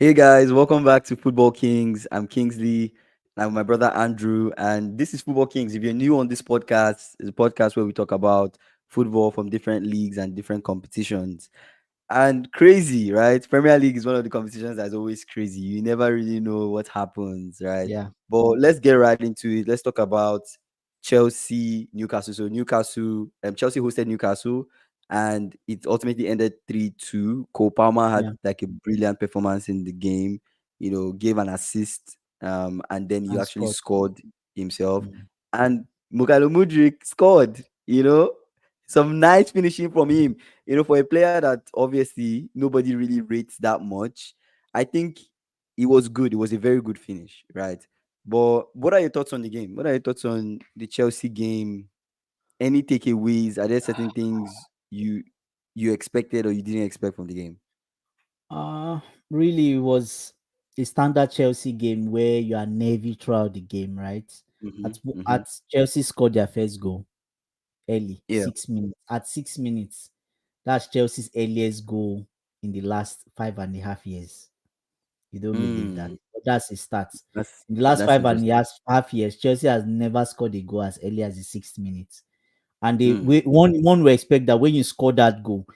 Hey guys, welcome back to Football Kings. I'm Kingsley. I'm my brother Andrew, and this is Football Kings. If you're new on this podcast, it's a podcast where we talk about football from different leagues and different competitions. And crazy, right? Premier League is one of the competitions that's always crazy. You never really know what happens, right? Yeah, But let's get right into it. Let's talk about Chelsea, Newcastle. So Chelsea hosted Newcastle, and it ultimately ended 3-2. Cole Palmer had yeah, like a brilliant performance in the game. Gave an assist, and then he and actually scored. scored himself. Mm. And Mugalo Mudrik scored. Some nice finishing from him. For a player that obviously nobody really rates that much, I think it was good. It was a very good finish, right? But what are your thoughts on the game? What are your thoughts on the Chelsea game? Any takeaways? Are there certain things you expected or you didn't expect from the game? Uh really it was a standard Chelsea game where you are nervy throughout the game, right? Mm-hmm, At mm-hmm. Chelsea scored their first goal early, Yeah. 6 minutes. At 6 minutes, that's Chelsea's earliest goal in the last 5.5 years. You don't believe that? Mm, But that's a start. that's In the last that's five and a interesting. half years, Chelsea has never scored a goal as early as the 6 minutes. And Mm, one will expect that when you score that goal,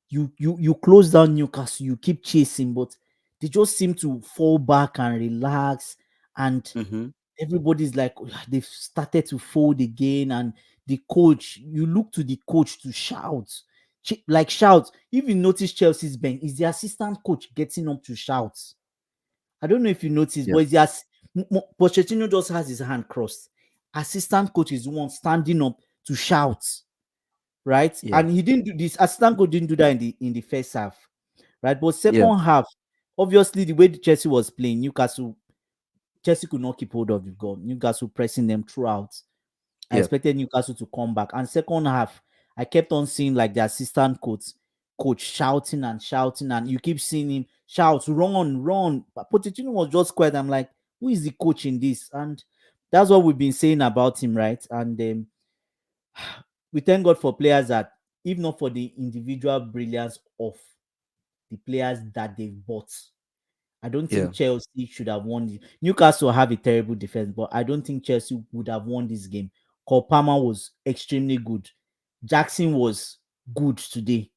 you close down Newcastle, you keep chasing, but they just seem to fall back and relax, and mm-hmm. everybody's like, "Oh, they've started to fold again." And the coach, you look to the coach to shout, like shout. If you notice Chelsea's bench, is the assistant coach getting up to shout? I don't know if you noticed, Yeah. but Pochettino just has his hand crossed. Assistant coach is the one standing up to shout, right? Yeah. And he didn't do this. Assistant coach didn't do that in the first half, right? But Yeah. second half, obviously the way the Chelsea was playing, Chelsea could not keep hold of the goal. Newcastle pressing them throughout. I Yeah. expected Newcastle to come back. And second half, I kept on seeing like the assistant coach shouting and shouting, and you keep seeing him shout, run, run. But Pochettino was just quiet. I'm like, who is the coach in this? And that's what we've been saying about him, right? And we thank God for players that, if not for the individual brilliance of the players that they've bought, I don't Yeah. think Chelsea should have won. Newcastle have a terrible defense, but I don't think Chelsea would have won this game. Cole Palmer was extremely good. Jackson was good today.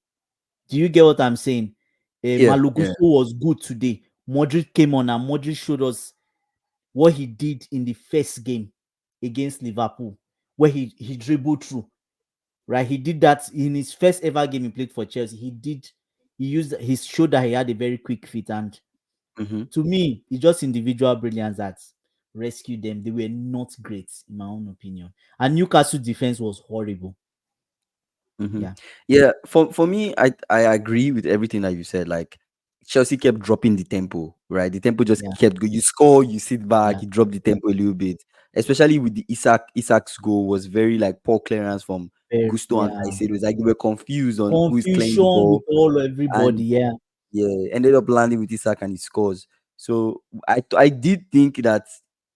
Do you get what I'm saying? Yeah. Malogusto Yeah. was good today. Modric came on and Modric showed us what he did in the first game against Liverpool, where he dribbled through. Right, he did that in his first ever game he played for Chelsea. He used his shoulder. He had a very quick feet, and Mm-hmm. to me, it's just individual brilliance that rescued them. They were not great, in my own opinion. And Newcastle defense was horrible. Mm-hmm. Yeah, Yeah, for me, I agree with everything that you said. Like Chelsea kept dropping the tempo, right? The tempo just yeah, kept going. You score, you sit back, yeah. you drop the tempo a little bit. Especially with the Isaac's goal was very like poor clearance from Very, Gusto and yeah. Caicedo. It's like they were confused on who is clearing the Confusion with ball, all everybody. and Yeah, yeah, ended up landing with Isak and he scores. So I did think that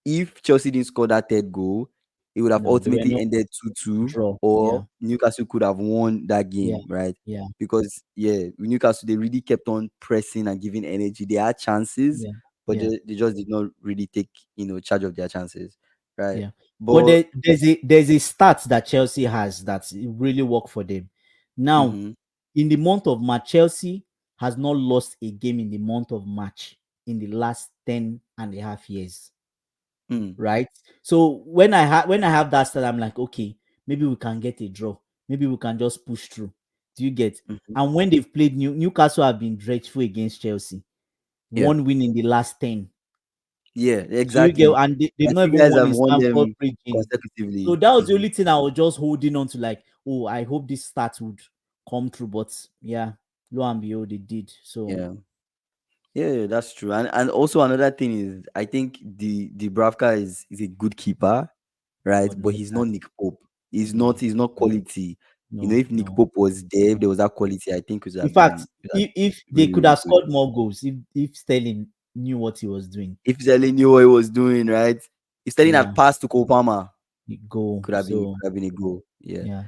if Chelsea didn't score that third goal, it would have no, they were ultimately not ended 2-2, draw. Yeah, or Newcastle could have won that yeah, game, right? yeah, Because yeah, with Newcastle they really kept on pressing and giving energy. They had chances, yeah, but yeah, they just did not really take charge of their chances, right? yeah. But But there's a stat that Chelsea has that really worked for them. Now, mm-hmm, in the month of March, Chelsea has not lost a game in the month of March in the last 10.5 years, mm, right? So when I have that stat, I'm like, okay, maybe we can get a draw. Maybe we can just push through. Do you get? mm-hmm, And when they've played Newcastle have been dreadful against Chelsea. yeah, One win in the last 10. yeah, Do you get? exactly. And they've And not you even guys won have in won Stamford them Bridge game. So consecutively. that was the Mm-hmm. only thing I was just holding on to, like, oh, I hope this start would come through. But yeah, lo and behold, it did. So Yeah. Yeah, that's true. And also another thing is I think the Bravka is a good keeper, right? but But no he's not chance. Nick Pope. He's not No, he's not no, quality. no, If Nick no, Pope was there, if no. there was that quality, I think it would In have fact, been if they really, could really have good. scored more goals, if Sterling knew what he was doing, If Zeli knew what he was doing, right? If Sterling yeah, had passed to Kopama, go. could have been So a goal. Yeah. yeah,